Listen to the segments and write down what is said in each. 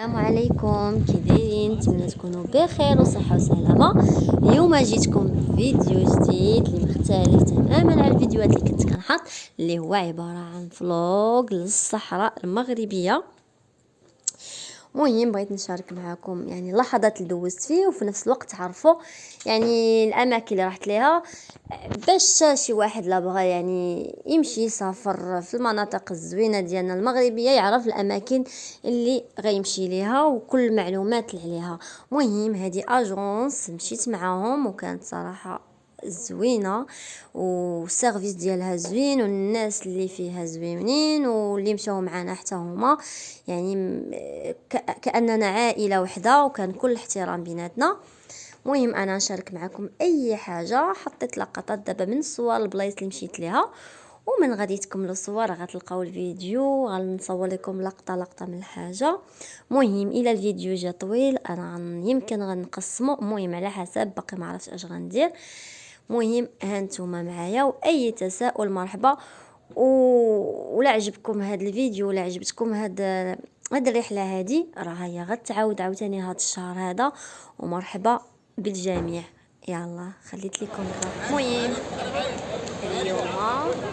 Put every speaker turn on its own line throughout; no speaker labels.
السلام عليكم، كي دايرين؟ نتمنى تكونوا بخير وصحه وسلامه. اليوم جيتكم بفيديو جديد اللي مختلف تماما على الفيديوهات اللي كنت كنحط، اللي هو عباره عن فلوق للصحراء المغربيه. مهم بغيت نشارك معكم يعني اللحظات اللي دوزت فيه، وفي نفس الوقت تعرفوا يعني الاماكن اللي رحت ليها، باش شي واحد لا بغى يعني يمشي يسافر في المناطق الزوينه ديالنا المغربيه يعرف الاماكن اللي غيمشي ليها وكل المعلومات اللي عليها. مهم هذه اجونس مشيت معاهم وكانت صراحه زوينه، والسيرفيس ديالها زوين، والناس اللي فيها زوينين، واللي مشاو معنا حتى هما يعني كاننا عائله وحده، وكان كل احترام بيناتنا. مهم انا نشارك معكم اي حاجه، حطيت لقطات دابا من صور البلايص اللي مشيت ليها، ومن غادي تكملوا الصور غتلقاو الفيديو غنصور لكم لقطه من الحاجه. مهم الى الفيديو جا طويل انا يمكن غنقسمه، مهم على حسب، باقي ما عرفتش اش غندير. مهم هانتوما معايا، واي تساؤل مرحبا. ولا عجبكم هذا الفيديو ولا عجبتكم هاد الرحله هذه، راه هي غتعاود عاوتاني هذا الشهر هذا، ومرحبا بالجميع. يلا خليت لكم المهم اليوم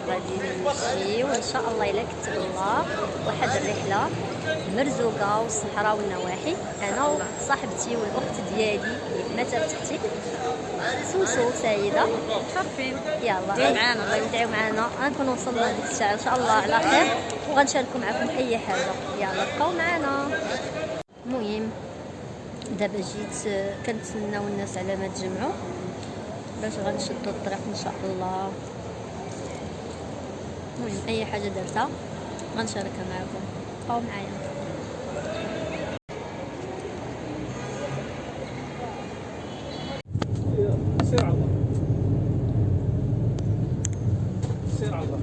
غادي نمشيو ان شاء الله الى كتب الله واحد الرحله مرزوقه والصحراء والنواحي، انا وصاحبتي والاخت ديالي اللي في مثل اختي سوسو سيده. عارفين يلا دعيو معنا، الله يدعيو معنا غنكون وصلنا ديك الساعه ان شاء الله على خير، وغنشاركوا معكم اي حاجه. يلا بقاو معنا. المهم دابا جيت كنتسناو الناس على ما تجمعوا باش غنشدوا الطريق ان شاء الله. المهم اي حاجه درتها غنشاركها معكم، بقاو معايا.
سير على الله، سير على الله.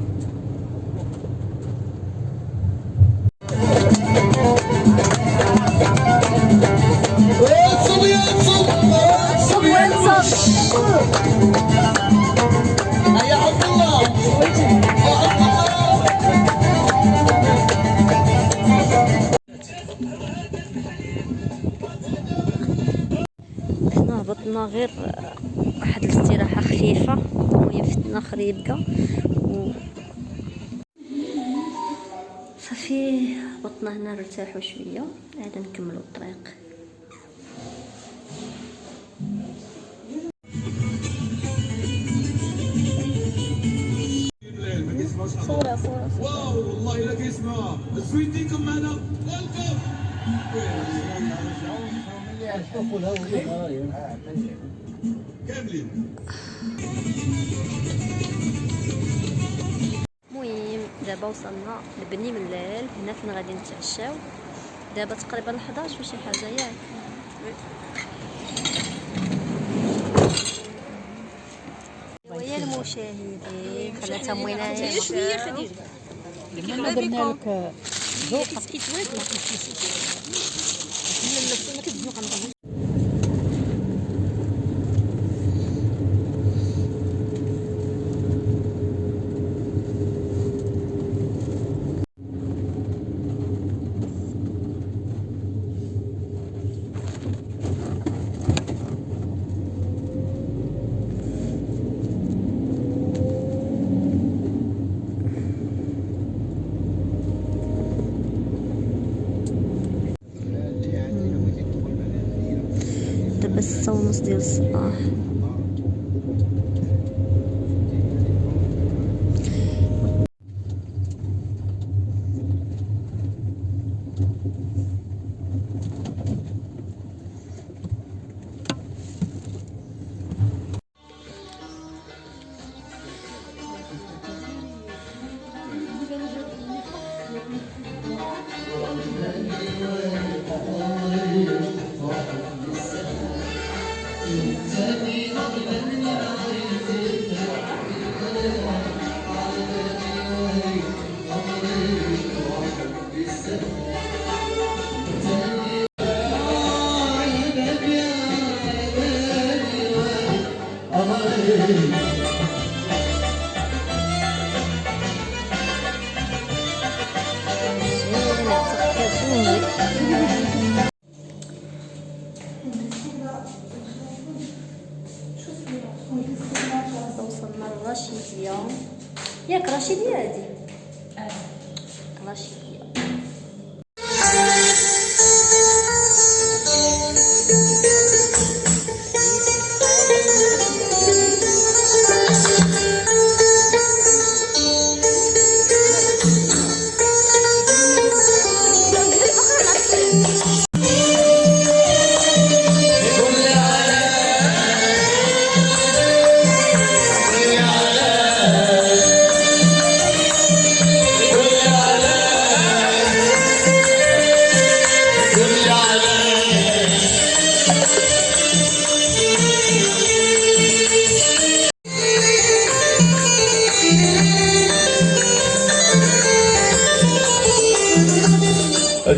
حنا هبطنا غير واحد الاستراحه خفيفه، وهي فتنا خريبكه صافي هبطنا هنا نرتاحوا شويه، عاد نكملوا الطريق. صورة
واو والله لا كيسمعوها زوينتيكم معنا ويلكم. كاملين.
المهم دابا وصلنا لبني ملال، هنا فين غادي نتعشاو. دابا تقريبا 11 وشي حاجه ياك. ويا المشاهدين خلاتها موينه
شويه خديجه كما درنا لك ذوق كيتواد ما كتزنق عندهم.
دابا 6:30 ديال الصباح.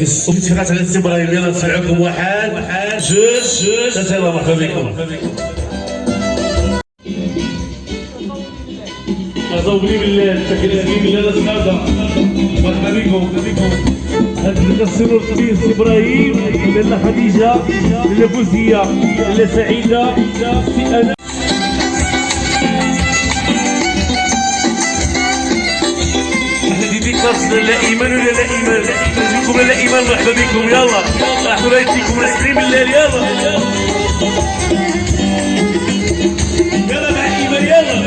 وتفقات على السي ابراهيم. يلا نسمعكم واحد جوج ثلاثة. يلا مرحبا بكم. أعوذ بالله التكريم بالله الأسعادة. مرحبا بكم. هاد السرور الكبير سي ابراهيم، لاله خديجه، لاله فوزيه، لاله سعيده، سي انا. احنا ديديكاس لاله ايمان ولاله ايمان. نجيكم لاله ايمان مرحبا بكم. يلا راحوا رايتيكم الستريم الليل. يلا مع ايمان. يلا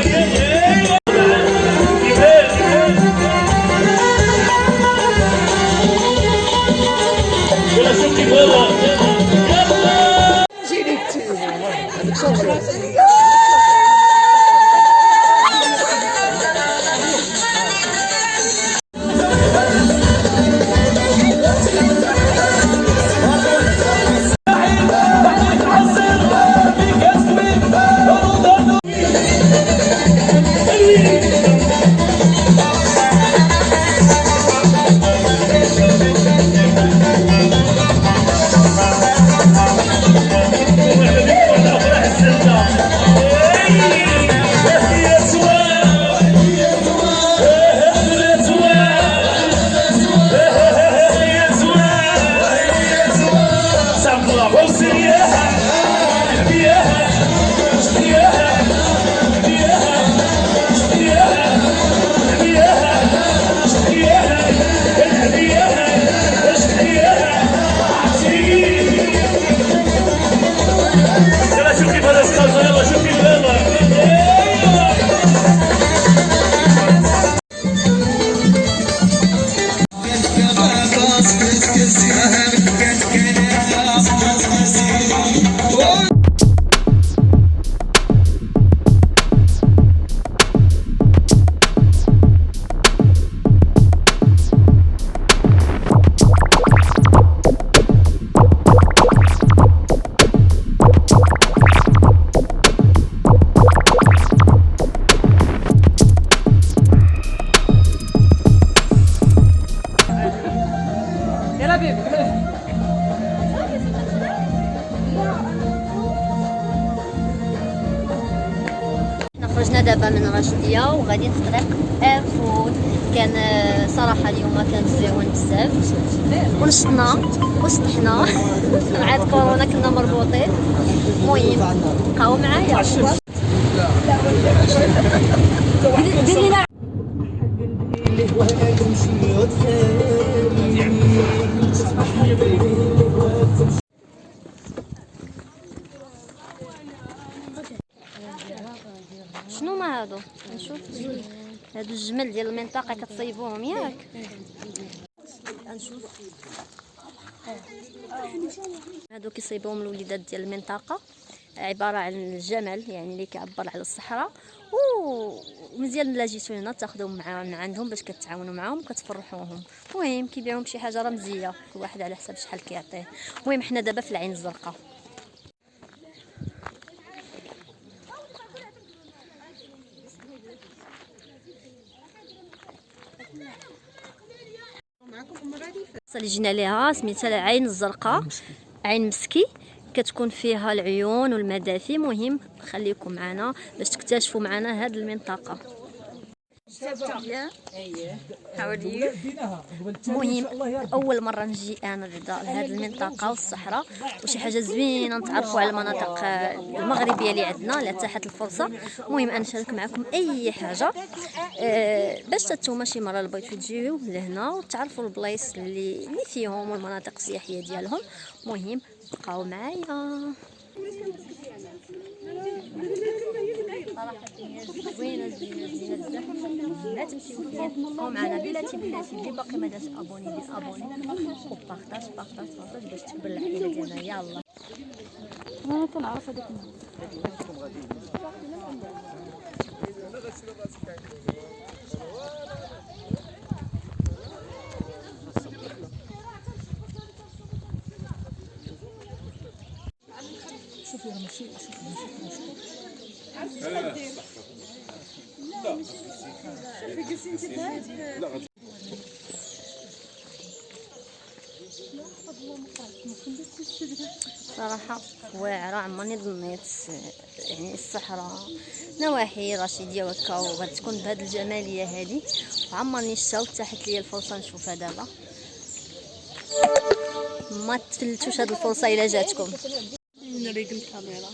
خرجنا دابا من رشديه وغاديين في طريق ايرفود. كان صراحه اليوم كان زوين بزاف ونشطنا وسطحنا. مع كورونا كنا مربوطين. المهم بقاو معايا. شنو ما هادو؟ نشوف هادو الجمل ديال المنطقه كتصيبوهم ياك. نشوف هادو كيصيبوهم الوليدات ديال المنطقه، عباره عن الجمل يعني اللي كيعبر على الصحراء. ومزيان الا جيتو هنا تاخذوهم من عندهم باش كتعاونوا معاهم وكتفرحوهم. المهم كيبيعوهم بشي حاجه رمزيه، كل واحد على حساب شحال كيعطيه. المهم حنا دابا في العين الزرقاء. اللي جينا ليها سميتها العين الزرقاء، عين مسكي، كتكون فيها العيون والمدافي. مهم خليكم معنا باش تكتشفوا معنا هذه المنطقه. المهم اول مره نجي انا بعدا لهذه المنطقه والصحراء، وشي حاجه زوينه نتعرفوا على المناطق المغربيه اللي عندنا لا تاحت الفرصه. المهم انا نشارك معكم اي حاجه باش نتوما شي مره بغيتو تجيو لهنا وتعرفوا البلايص اللي فيهم والمناطق السياحيه ديالهم. المهم بقاو معايا. صراحه زوينه بزاف. لا تمشيو فيها، بقاو معنا بلاتي اللي باقي ما داش ابوني دير ابوني وبارطاج باش تكبر العائله ديالنا. يلا
انا كنعرف هذاك شوفي راه ماشي
صراحة واعرة، عمرني ظنيت يعني الصحراء نواحي رشيدية وهكا وغتكون بهاد الجمالية هادي، وعمرني شتا وتاحت ليا الفرصة نشوفها دابا. ما تفلتوش هاد الفرصة إلا جاتكم.
نريق الكاميرا.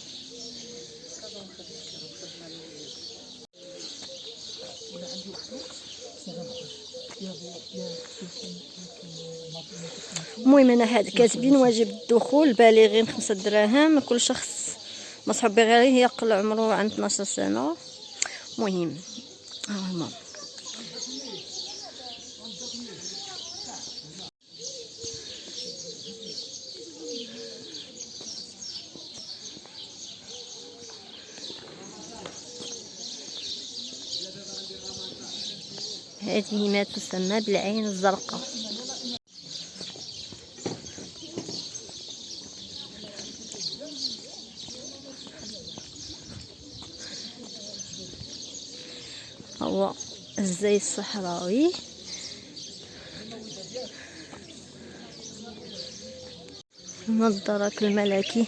المهم انا هاد كاتبين واجب الدخول بالغين 5 دراهم، كل شخص مصحوب بغيره يقل عمره عن 12 سنة. مهم المهم هذه ما تسمى بالعين الزرقاء. هو الزي الصحراوي. هنا الدرك الملكي.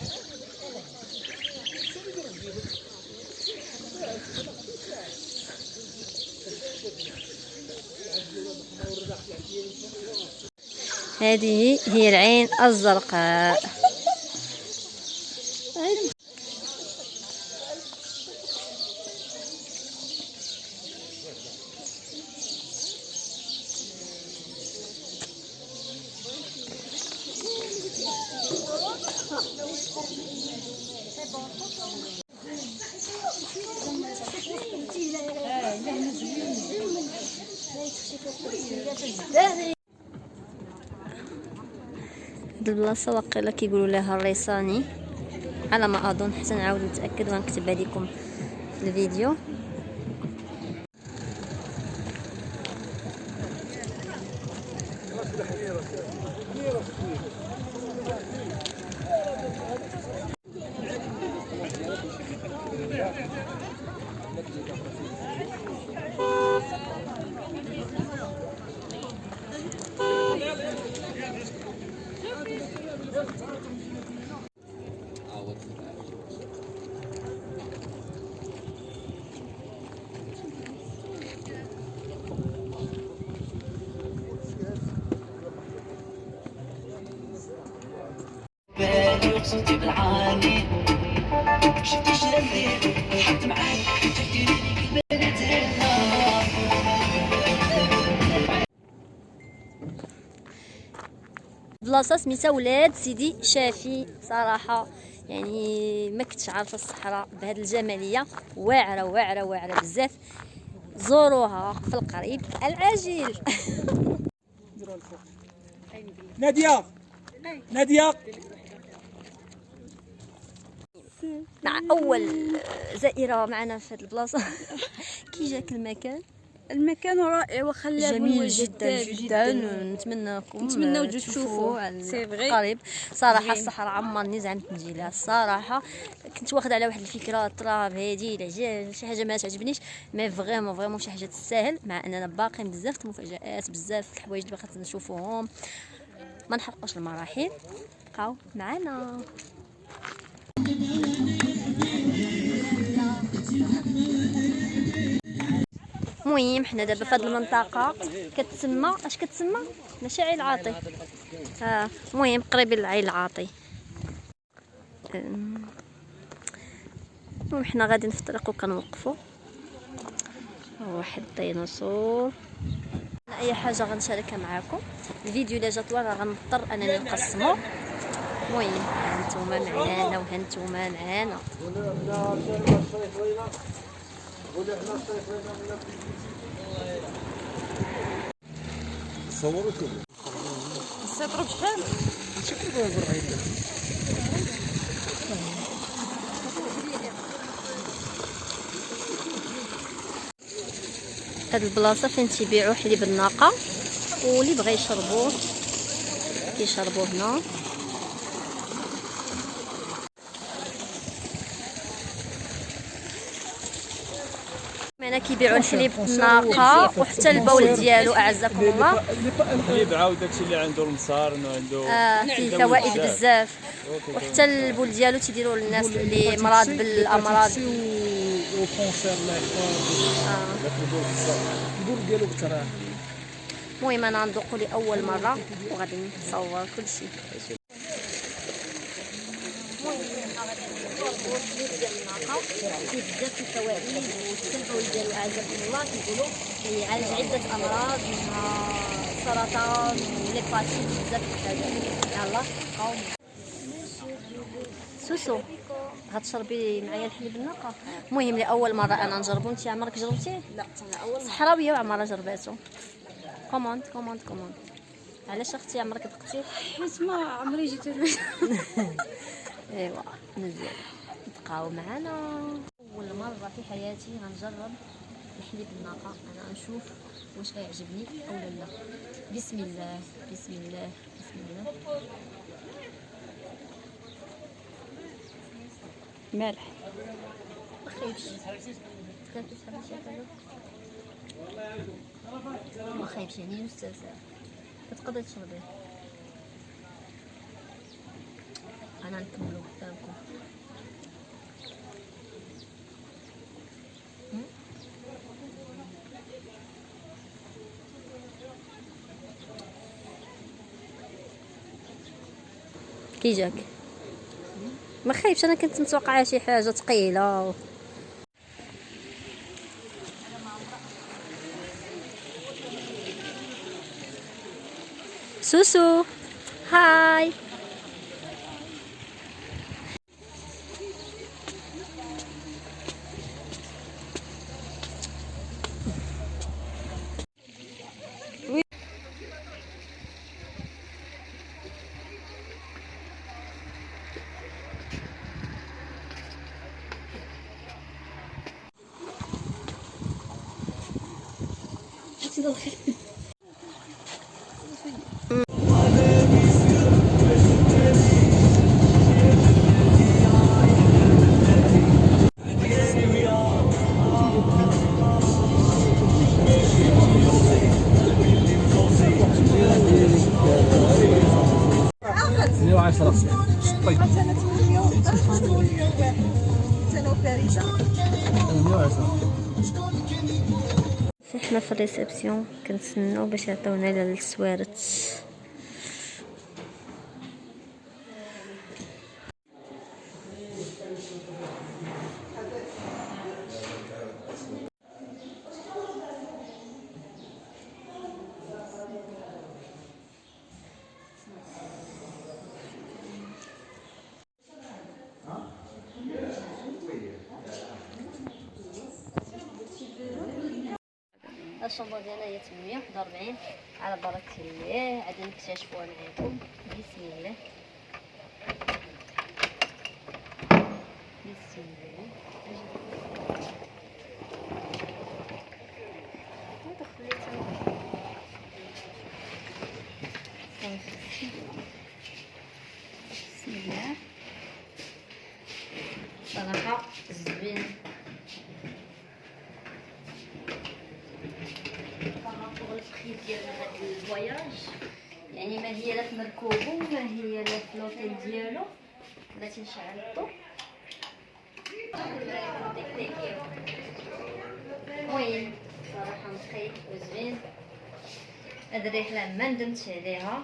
هذه هي العين الزرقاء. هاد البلاصة واقيلا كيقولوا لها الريصاني على ما اظن، حتى نعاود نتاكد ونكتبها لكم في الفيديو.
بالي وصلتي بالعالي شفتي شلالي ضحكت معاك شفتي
بلاصه سميتها ولاد سيدي شافي. صراحه يعني ما كنتش عارفه الصحراء بهذه الجماليه، واعره واعره واعره بزاف. زوروها في القريب العاجل.
نادية نادية
مع اول زائره معنا في هذه البلاصه. كي جاك المكان؟
المكان رائع وخلاب
جميل جدا جدا. نتمنىكم
تشوفوه سي فغي
قريب. صراحه الصحراء عمرني زعمت نجي لها. الصراحه كنت واخده على واحد الفكره التراب هادي العجال شي حاجه ما تعجبنيش، مي فريمون شي حاجه تستاهل. مع اننا باقيين بزاف المفاجآت، بزاف الحوايج اللي باقي نشوفوهم. ما نحرقوش المراحل، بقاو معنا. المهم حنا دابا في هذه المنطقه كتسمى اش كتسمى؟ ماشي عين العاطي. المهم قريبين لعين العاطي. المهم حنا غادي في الطريق وكنوقفوا واحد الديناصور. اي حاجه غنشاركها معكم. الفيديو الا جا طوال راه غنضطر انني نقسمو. المهم هانتوما معانا وهانتوما معانا.
صوروا شوفوا
السطر بشحال
هاد البلاصه فين تيبيعوا حليب الناقه، واللي بغى يشربوه كيشربوه هنا. هنا كيبيعوا الحليب الناقه وحتى البول ديالو اعزكم الله.
الحليب عاود داكشي اللي عنده المصارن وعنده
فيه فوائد بزاف، وحتى البول ديالو تيديروه للناس اللي مرض بالامراض.
وكونسير الله يحفظ البول ديالو بتراح.
المهم انا غندوقو لاول مره وغادي نصور كلشي. فيه بزاف الفوائد والتنفوي ديالو اعزكم الله. كيقولوا كيعالج عده امراض منها السرطان والهيباتيت بزاف د الحاجات. يلا قوم سوسو غتشربي معايا الحليب الناقه. المهم لاول مره انا نجربو. انت عمرك جربتيه؟
لا انا اول مره.
صحراويه وعمرها جرباتو. كوموند كوموند كوموند. علاش اختي عمرك دقتي؟
حيت ما عمري جيت
ايوا مزيان. تبقاو معنا. اول مره في حياتي غنجرب الحليب الناقه. انا نشوف واش غيعجبني اولا لا. بسم الله بسم الله بسم الله.
مالح.
ما خايبش. كنتي تحبي شي حاجه؟ ما خايبش يعني مستساغ. كتقدري تشربيه. انا نكملو قدامكم. كي جاك؟ ما خايبش. انا كنت متوقعه شي حاجه ثقيله. سوسو هاي. حنا في الريسبسيون كنتسناو باش يعطيونا السوارت. الشنطه ديالنا هي 841 على بركه الله. غادي نكتشفوها معاكم. بسم الله بسم الله. بسم الله. صراحه زوين. ديال هاد الفواياج يعني ما هي لا في مركوبو ما هي لا في لوطيل ديالو. بلاتي نشعل الضو. المهم صراحه نقي وزوين. هاد الرحله ما ندمتش عليها.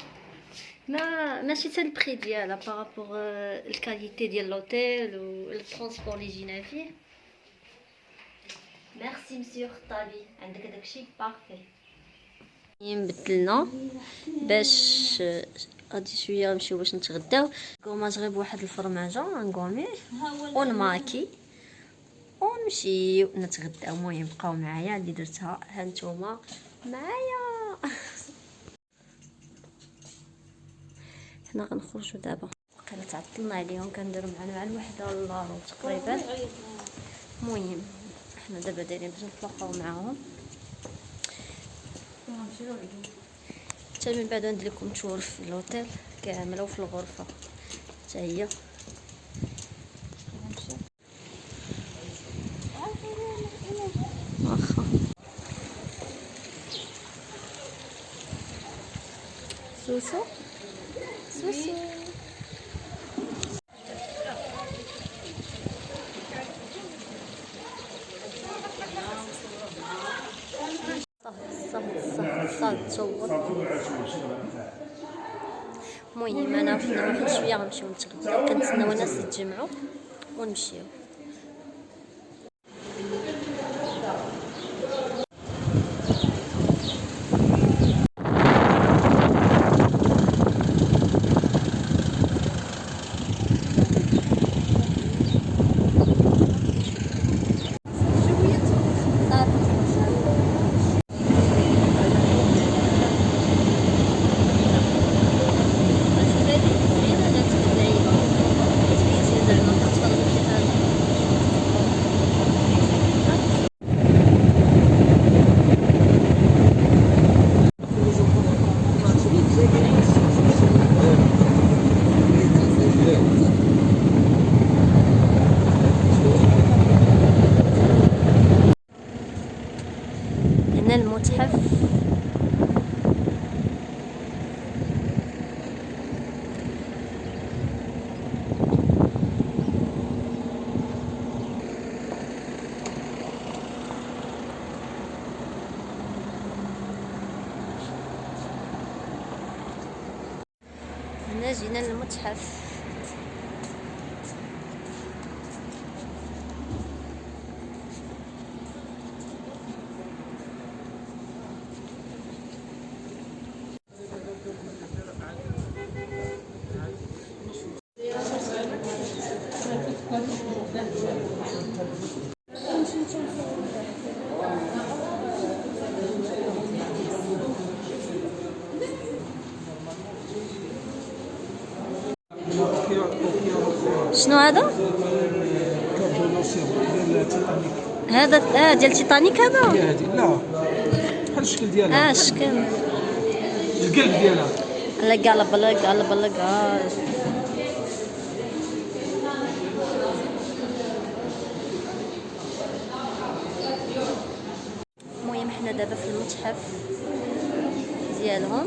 ماشي حتى البري ديالها بارابور الكاليتي ديال لوطيل والترونسبور اللي جينا فيه. ميرسي مسيو خطابي عندك داكشي بارفي. بدلنا باش غادي شويه نمشيو باش نتغداو. كوماج غير بواحد الفرماجه غنقوميه ونماكي ونمشيو نتغداو. المهم بقاو معايا اللي درتها هانتوما معايا. حنا غنخرجوا دابا. بقينا تعطلنا عليهم كنديروا معنا مع الوحده الا ربع تقريبا. المهم حنا دابا دايرين باش نتلاقاو معاهم حتى من بعد ندير لكم تشور في الهوتيل كامله وفي الغرفه حتى هي. سوسو سوسو. صافي تصور. المهم انا وحنا واحد شويه غنمشيو نتغداو، كنتسناو الناس يتجمعوا ونمشيو. هنا المتحف. هنا جينا للمتحف. شنو هذا؟ هذا ديال تيتانيك هذا؟
هذه لا بحال الشكل ديالها.
الشكل
القلب ديالها.
لا قالب لا قالب لا قالب. المهم حنا دابا في المتحف ديالهم.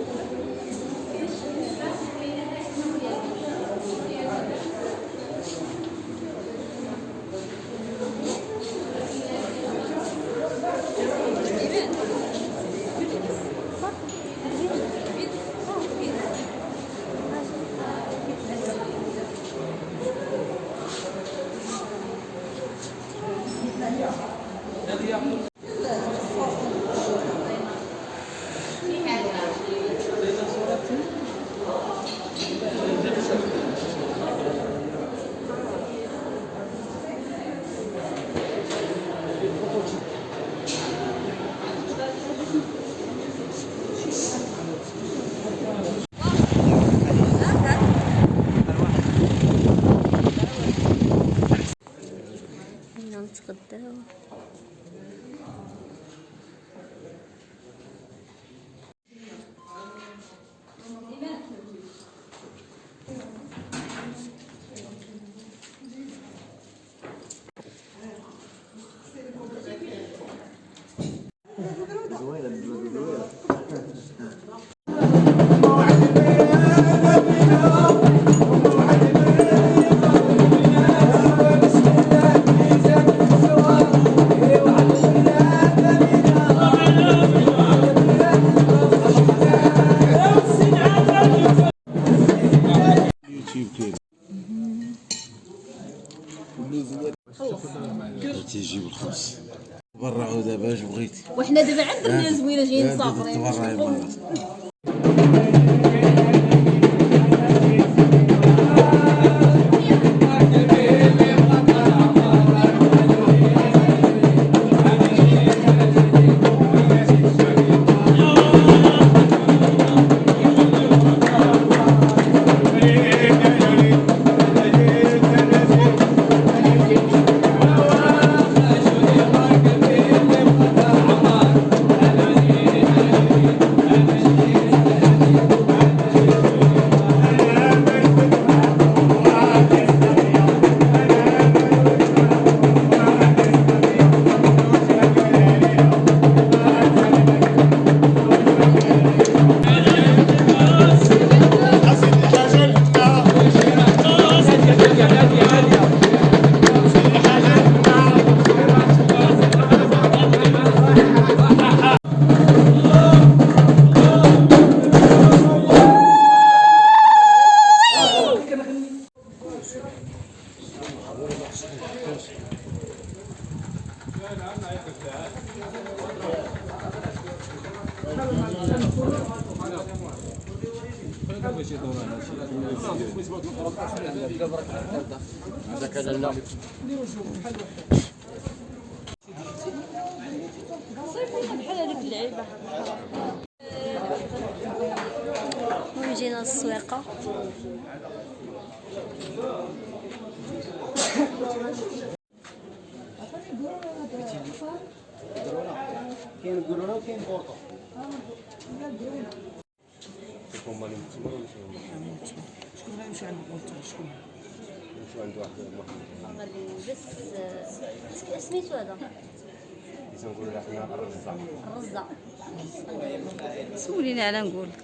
نتغداو.
تيجيب الخبز تبرعوا دابا اش بغيتي،
وحنا دابا عندنا زوينه جايين مسافرين.
تبرعي مرات.
ويجينا السويقة.
كاين القرونه وكاين بورطو.
شكون غيمشي عند البورطو؟ شكون؟
يمشيو عند واحد
بس سميتو هذا؟
تنقولوا له حنا الرزه.
الرزة.
سوليني على نقول لك.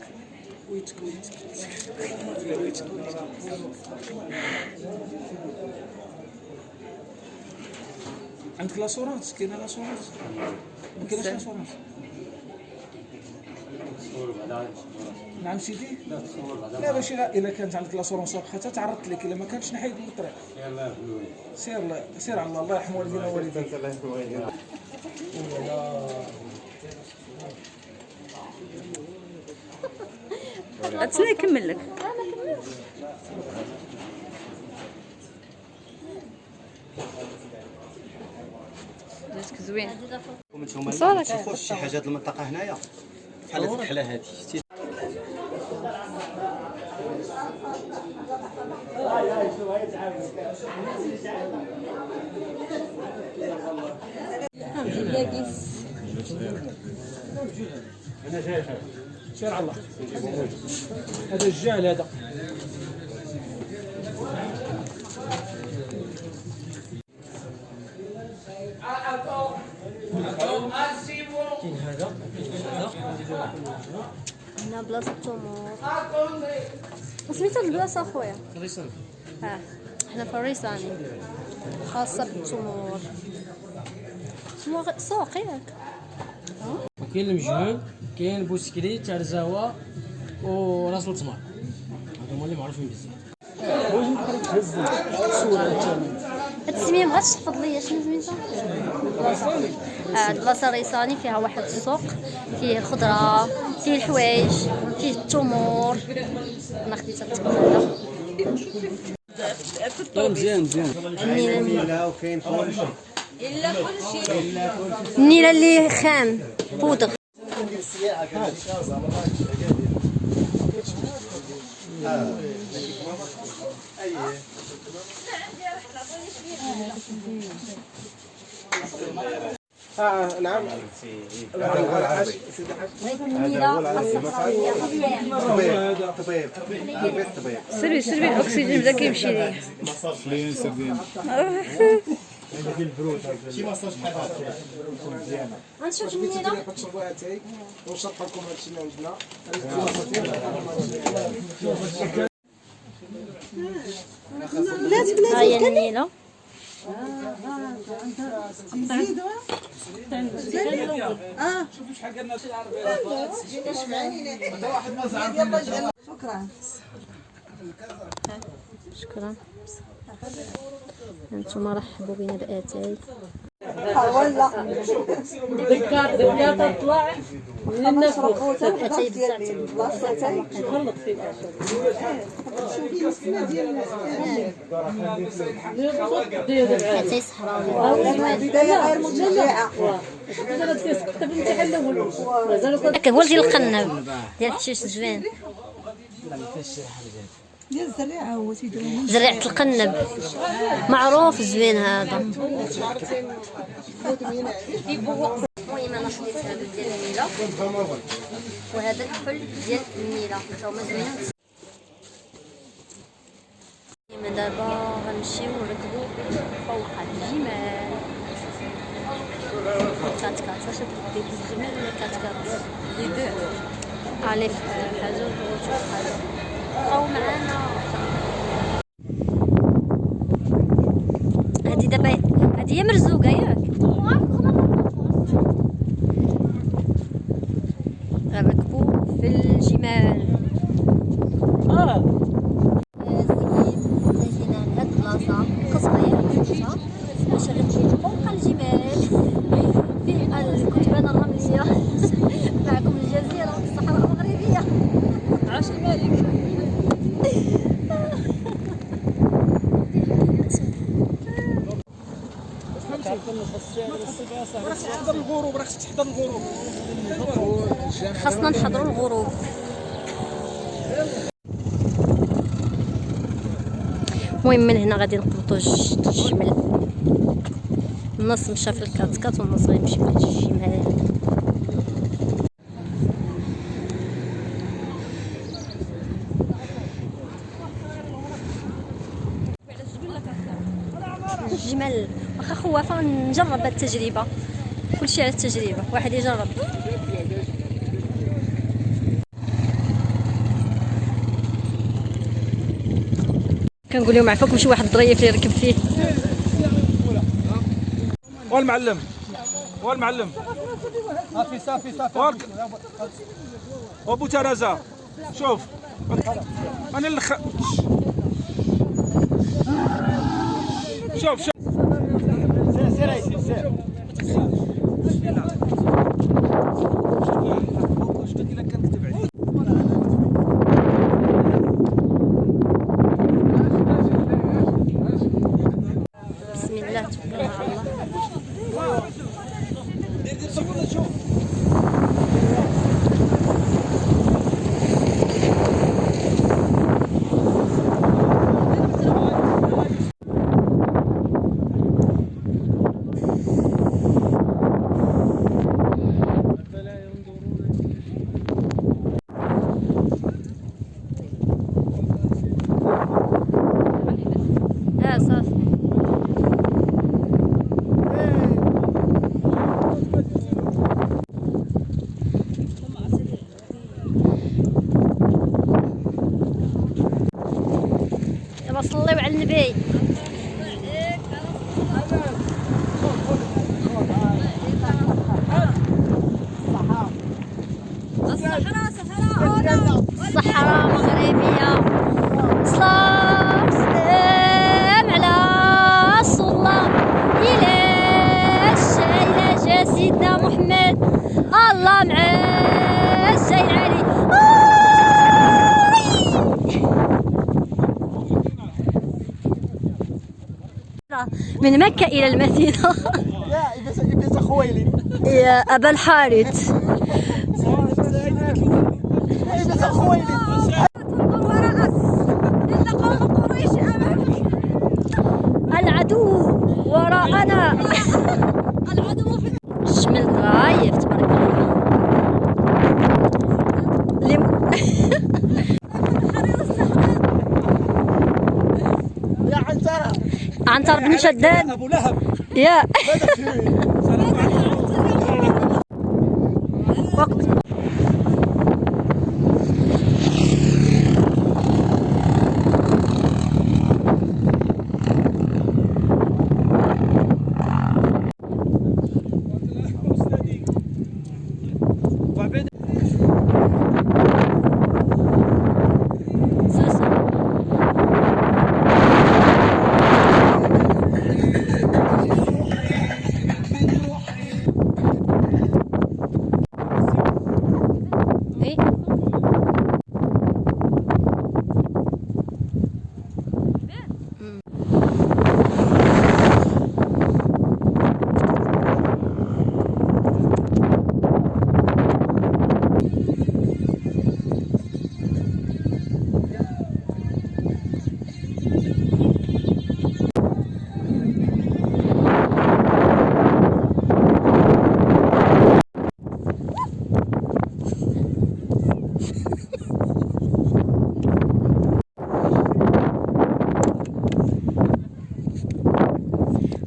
عندك لاسورانس؟ كاينه لاسورانس؟ ما كايناش لاسورانس. نعم سيدي؟ لا ماشي، لا الا كانت عندك لاسورانس واخا تعرضت لك، الا ما كانتش نحيد من الطريق. سير على الله يرحم والدينا ووالديك. الله يرحم والدينا.
غتسنى يكمل لك. جاتك زوين.
نتوما ما تشوفوش شي حاجه هاد المنطقه هنايا بحال هاد الكحله هادي شتي.
انا جاي سير على الله. هذا الجعل هذا. كاين هذا
هنا بلاصة التمور. سميتها البلاصة اخويا؟
ريسان.
حنا في الريساني خاصة بالتمور. سوق ياك؟
كاين المجهول، كاين بوسكري، ترزاوة وراس التمر. هادو هما اللي معروفين بزاف.
هاد السميه مبغاتش تحفظ ليا شنو سميتها؟ البلاصة الريساني فيها واحد السوق فيه الخضرة، فيه الحوايج، فيه التمور. انا خديت التمر هذا.
مزيان.
النيله وكاين كل شيء.
النيله اللي خام بودغ.
نعم. طبيب.
سربي الاكسجين بدا كيمشي ليه.
شي مصاج بحال هكا.
غنشوف النيله.
تشربوها تاي ونشرح لكم هادشي اللي عندنا.
ها هي النيله.
شوفوا شحال قالنا شي العربيه.
شكرا. انتم رحبوا بنا باتاي.
الكارت طلع من النفوخ.
اتاي بزاف
غلط فيه.
اتاي صحراوي.
غير مشجعه.
هو ديال القنب ديال الحشيش زوين.
ديال الزريعه هو سيدي.
زريعة القنب معروف زوين هذا. المهم انا خديت هذا ديال النيله وهذا الكحل ديال النيله حتى هما زوينين. دابا غنمشيو نركبو فوق الجمال. كاتكات شوف ديك الجمال ولا كاتكات لي دو علي حاجه وشوف حاجه بقاو معانا. هذه هي مرزوقه ياك. غنركبوا في الجمال. جينا لهاد البلاصه قصبه ياك باش غنمشيو فوق الجبال في الكتبان الرمليه. معكم الجزيره الصحراء المغربيه. عاش الملك.
تحضر الغروب، راك تحضر الغروب.
خاصنا نحضروا الغروب. المهم من هنا غادي نقبطوا الجمل. النص مشى في الكاتكات والنص غيمشي في الجمال. الجمال واخا خوافه نجرب هاد التجربه. كلشي على التجربه، واحد يجرب. كنقول لهم عفاكم شي واحد ظريف اللي يركب فيه.
والمعلم والمعلم
صافي
وابو ترازا شوف انا شوف سير
بسم الله تبارك الله. صافي. يلا صليو على النبي. الصحراء مغربية. صلاة سلام على الصلاة إلى جا سيدنا محمد. الله مع الجاي العالي. من مكة إلى المدينة. يا أبا الحارث. العدو وراءنا. العدو في الجمل ضايف تبارك الله. عنتر بن شداد
ابو لهب
يا وقت.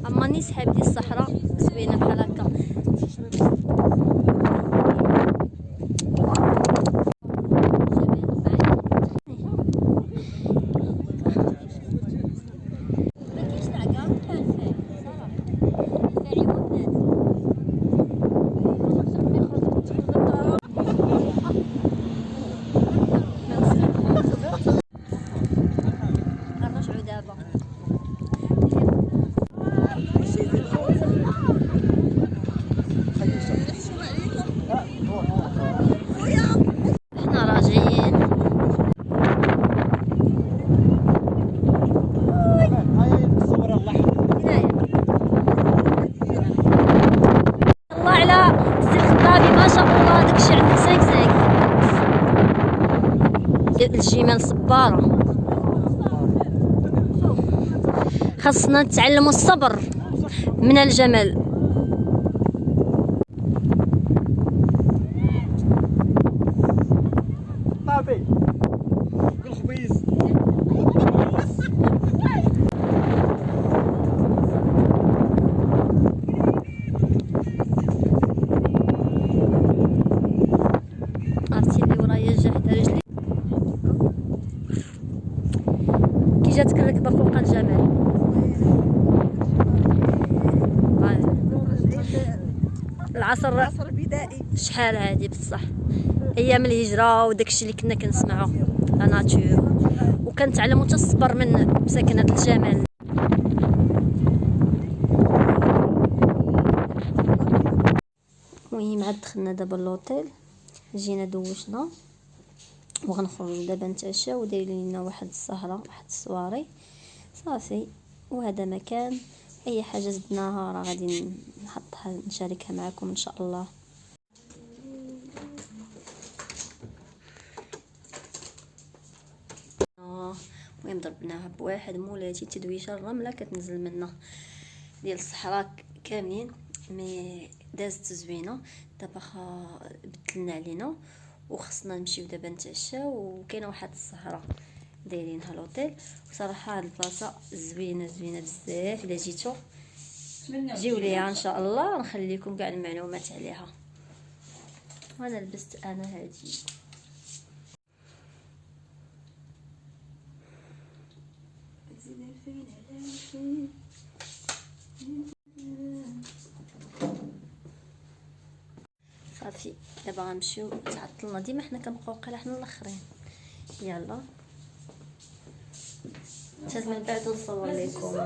عماني سحاب ديال الصحراء زوينه بحال هكا. مكاينش العكا بحال فيه صراحه. مزيان صبارة. خاصنا نتعلموا الصبر من الجمال. عرفتي اللي ورايا جا حدا رجلي كي جاتك الركبه فوق الجمال. العصر
البدائي
شحال هادي بصح ايام الهجره وداكشي اللي كنا كنسمعوا لا ناتور، وكنتعلموا حتى الصبر من ساكنه الجمال. المهم عاد دخلنا دابا لوطيل، جينا دوشنا وغنخرجوا دابا نتعشاو ودايرين لنا واحد السهره واحد السواري صافي. وهذا مكان اي حاجه زدناها راه غادي نحطها نشاركها معكم ان شاء الله. المهم ضربناها بواحد مولاتي تدويشه الرمله كتنزل منها ديال الصحراء كاملين، مي دازت زوينه. دابا بدلنا علينا وخصنا نمشيو دابا نتعشاو، وكاينه واحد السهره دايرينها لوطيل. وصراحه هاد البلاصه زوينه بزاف، الا جيتو جيو ليها ان شاء الله، نخليكم كاع المعلومات عليها. وانا لبست انا هادي صافي. دابا غنمشيو تعطلنا، ديما حنا كنبقاو قاله حنا الاخرين. يلا حتى من بعد نصور لكم.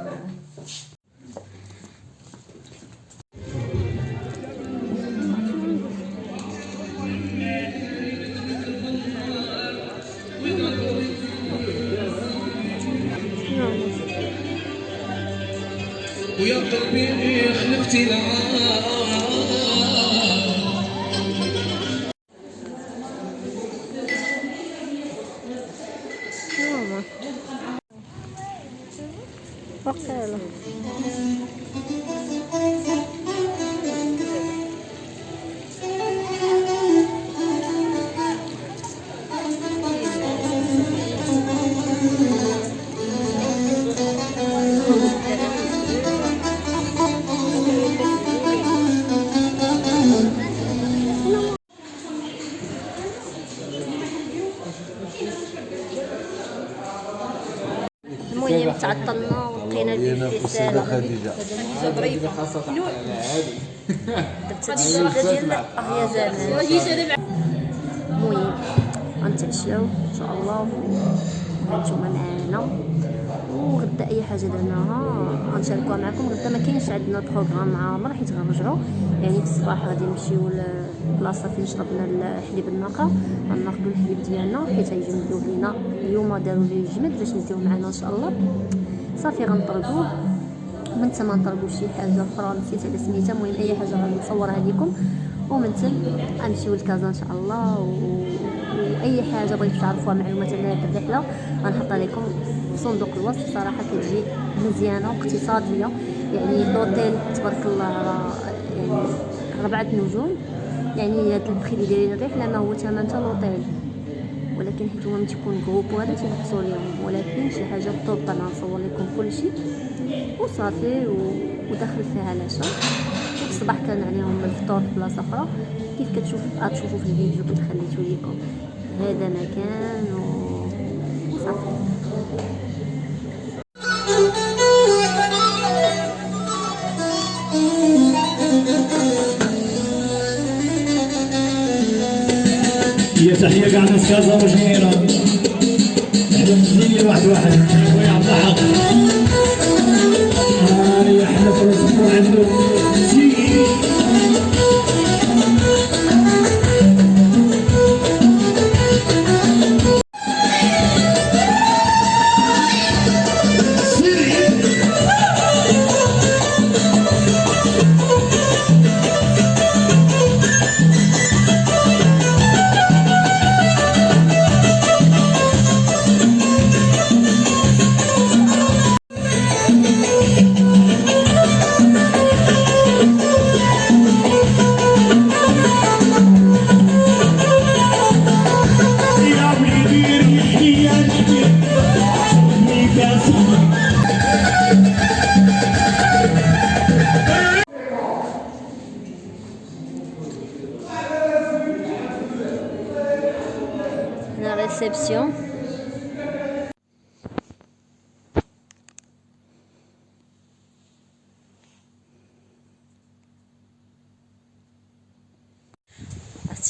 ويا قلبي خلفتي
وقيله المهم تعطلنا ولقينا البيت سالا
خديجه
درت هادي الغدا ديال يا زمان. المهم غنتعشاو ان شاء الله وانتم معنا، وغدا اي حاجه درناها غنشاركوها معكم. غدا ما كاينش عندنا بروغرام عامر حيت غنرجعوا، يعني في الصباح غادي نمشيو لبلاصه فين شربنا الحليب الناقه، غناخذوا الحليب ديالنا حيت غيجيو نديوه لينا اليوم، داروا ليه الجمد باش نديوه معنا ان شاء الله. صافي غنطردوه ومن تما نطلبوا شي حاجه اخرى نسيت على سميتها. المهم اي حاجه غنصورها لكم، ومن تما غنمشيو لكازا ان شاء الله. واي حاجه بغيتو تعرفوها معلومات على هذه الرحله غنحطها لكم في صندوق الوصف. صراحه كتجي مزيانه واقتصاديه، يعني لوطيل تبارك الله يعني 4 نجوم. يعني هاد البخي اللي دايرين الرحله ما هو ثمن حتى لوطيل، ولكن حيت هما تيكون جروب وهذا تينقصوا ليهم، ولكن شي حاجه طوب. طبعا نصور لكم كل شيء وصافي. ودخل فيها العشاء، وفي الصباح كان عليهم الفطور في بلاصه اخرى. كيف غتشوفوا في الفيديو كنت خليته لكم هذا مكان وصافي.
هي تحية كاع ناس كازا وجنيرة، احنا مزيين واحد ويعطى حق. هاني احنا في الاسبوع عندهم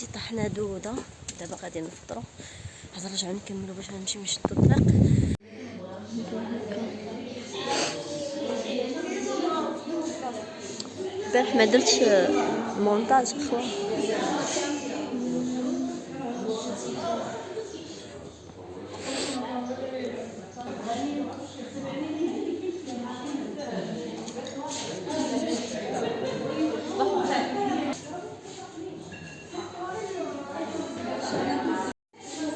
صافي طحنا دوده. دابا غادي نفطروا، عاد نرجعوا نكملوا باش غنمشيو نشدوا الطريق. البارح ما درتش مونتاج اخويا.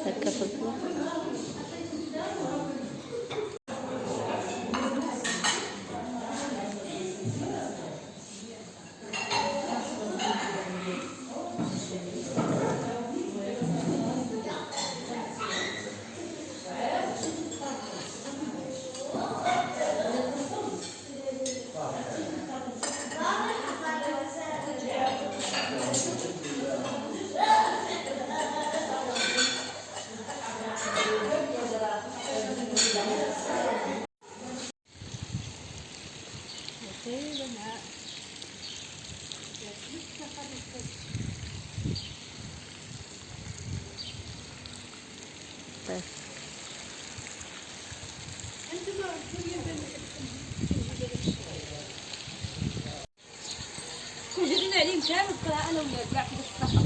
هكا في البلاصه.
جرينا عليهم كامل القراءة انا وياك كاع في الصحة.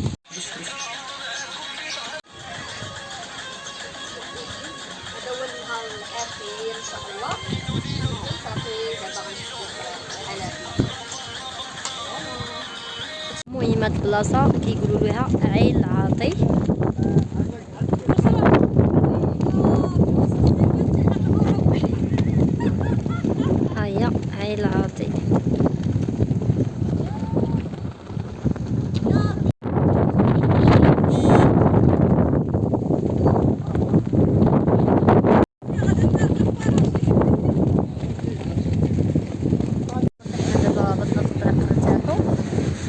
هذا هو النهار الاخير ان شاء الله. صافي دابا غنشوفوا الحالات. المهم هاد البلاصه كيقولوا لها عين العاطي. هيا عين العاطي.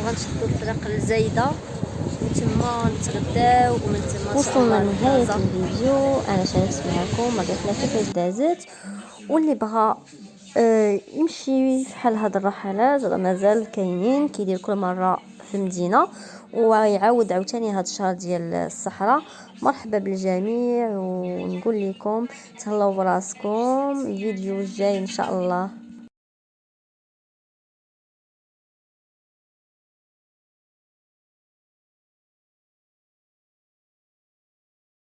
غنشدو الطريق لزايدة من تما نتغداو ومن تما وصلنا لنهاية الفيديو. انا شاركت معكم الرحلة كيفاش دازت، واللي بغى يمشي فحال هاد الرحلات راه مازال كاينين كيدير كل مرة في المدينة ويعاود عاوتاني هاد الشهر ديال الصحراء. مرحبا بالجميع ونقول لكم تهلاو براسكم. الفيديو الجاي ان شاء الله.